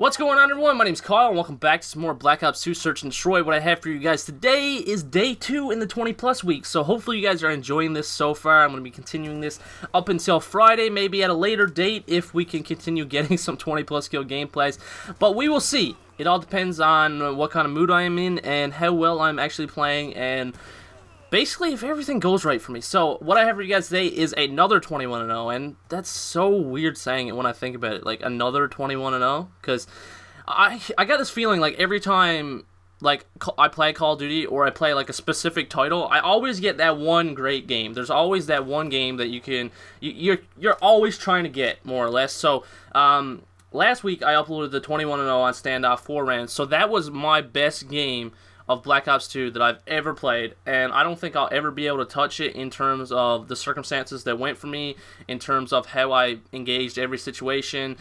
What's going on, everyone? My name's Kyle, and welcome back to some more Black Ops 2 Search and Destroy. What I have for you guys today is day 2 in the 20-plus week, so hopefully you guys are enjoying this so far. I'm going to be continuing this up until Friday, maybe at a later date, if we can continue getting some 20-plus kill gameplays, but we will see. It all depends on what kind of mood I am in and how well I'm actually playing, and basically, if everything goes right for me. So, what I have for you guys today is another 21-0, and that's so weird saying it when I think about it, like, another 21-0, because I got this feeling, like, every time, like, I play Call of Duty, or I play, like, a specific title, I always get that one great game. There's always that one game that you're always trying to get, more or less. So, last week, I uploaded the 21-0 on Standoff 4 Rand, so that was my best game of Black Ops 2 that I've ever played, and I don't think I'll ever be able to touch it in terms of the circumstances that went for me, in terms of how I engaged every situation.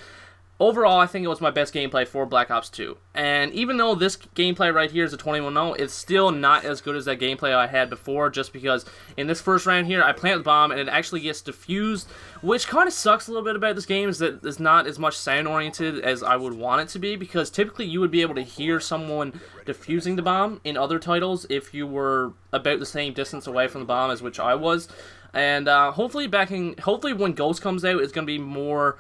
Overall, I think it was my best gameplay for Black Ops 2. And even though this gameplay right here is a 21-0, it's still not as good as that gameplay I had before, just because in this first round here, I plant the bomb and it actually gets defused, which kind of sucks a little bit about this game, is that it's not as much sound-oriented as I would want it to be, because typically you would be able to hear someone defusing the bomb in other titles if you were about the same distance away from the bomb as which I was. And hopefully when Ghost comes out, it's going to be more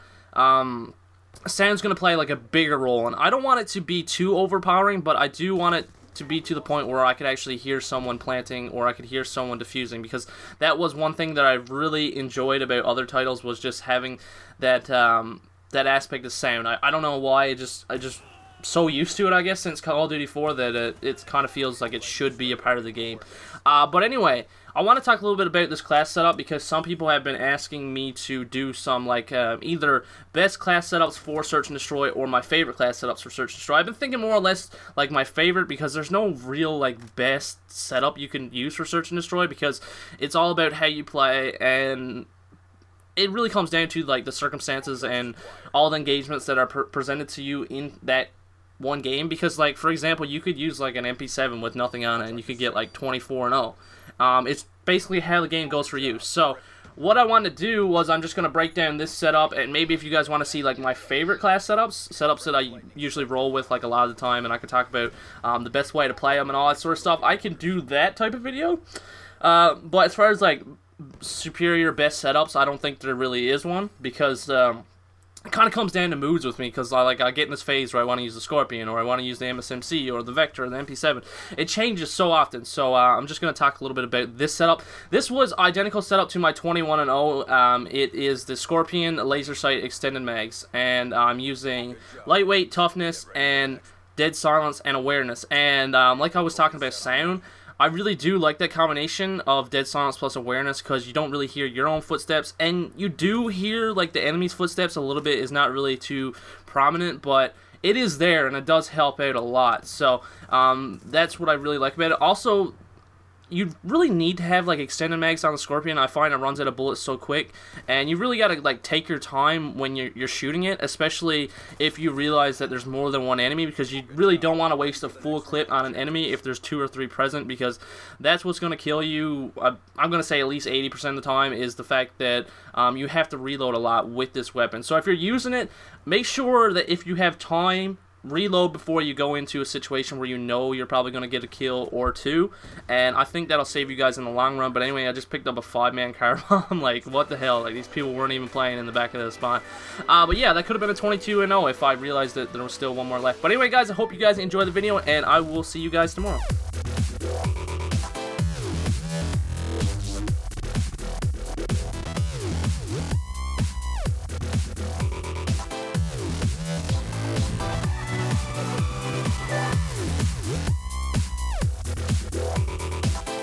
sound's going to play like a bigger role, and I don't want it to be too overpowering, but I do want it to be to the point where I could actually hear someone planting, or I could hear someone defusing, because that was one thing that I really enjoyed about other titles, was just having that that aspect of sound. I don't know why, I just so used to it, I guess, since Call of Duty 4, that it kind of feels like it should be a part of the game. But anyway, I want to talk a little bit about this class setup, because some people have been asking me to do some, like, either best class setups for Search and Destroy, or my favorite class setups for Search and Destroy. I've been thinking more or less, like, my favorite, because there's no real, like, best setup you can use for Search and Destroy, because it's all about how you play, and it really comes down to, like, the circumstances and all the engagements that are presented to you in that one game. Because, like, for example, you could use, like, an MP7 with nothing on it, and you could get, like, 24-0. It's basically how the game goes for you. So what I wanted to do was, I'm just going to break down this setup, and maybe if you guys want to see, like, my favorite class setups that I usually roll with, like, a lot of the time, and I can talk about the best way to play them and all that sort of stuff, I can do that type of video. But as far as, like, superior best setups, I don't think there really is one, because it kind of comes down to moods with me, because I get in this phase where I want to use the Scorpion, or I want to use the MSMC, or the Vector, or the MP7. It changes so often, so I'm just going to talk a little bit about this setup. This was identical setup to my 21-0. It is the Scorpion laser sight extended mags, and I'm using lightweight, toughness, and dead silence and awareness. And like I was talking about sound, I really do like that combination of dead silence plus awareness, because you don't really hear your own footsteps, and you do hear, like, the enemy's footsteps a little bit. Is not really too prominent, but it is there, and it does help out a lot. So that's what I really like about it. Also, you really need to have, like, extended mags on the Scorpion. I find it runs out of bullets so quick, and you really gotta, like, take your time when you're shooting it, especially if you realize that there's more than one enemy, because you really don't want to waste a full clip on an enemy if there's 2 or 3 present, because that's what's gonna kill you. I'm gonna say at least 80% of the time is the fact that you have to reload a lot with this weapon. So if you're using it, make sure that if you have time, reload before you go into a situation where you know you're probably going to get a kill or 2, and I think that'll save you guys in the long run. But anyway, I just picked up a 5-man car bomb. Like, what the hell? Like, these people weren't even playing in the back of the spawn. But yeah, that could have been a 22-0 if I realized that there was still one more left. But anyway, guys, I hope you guys enjoyed the video, and I will see you guys tomorrow.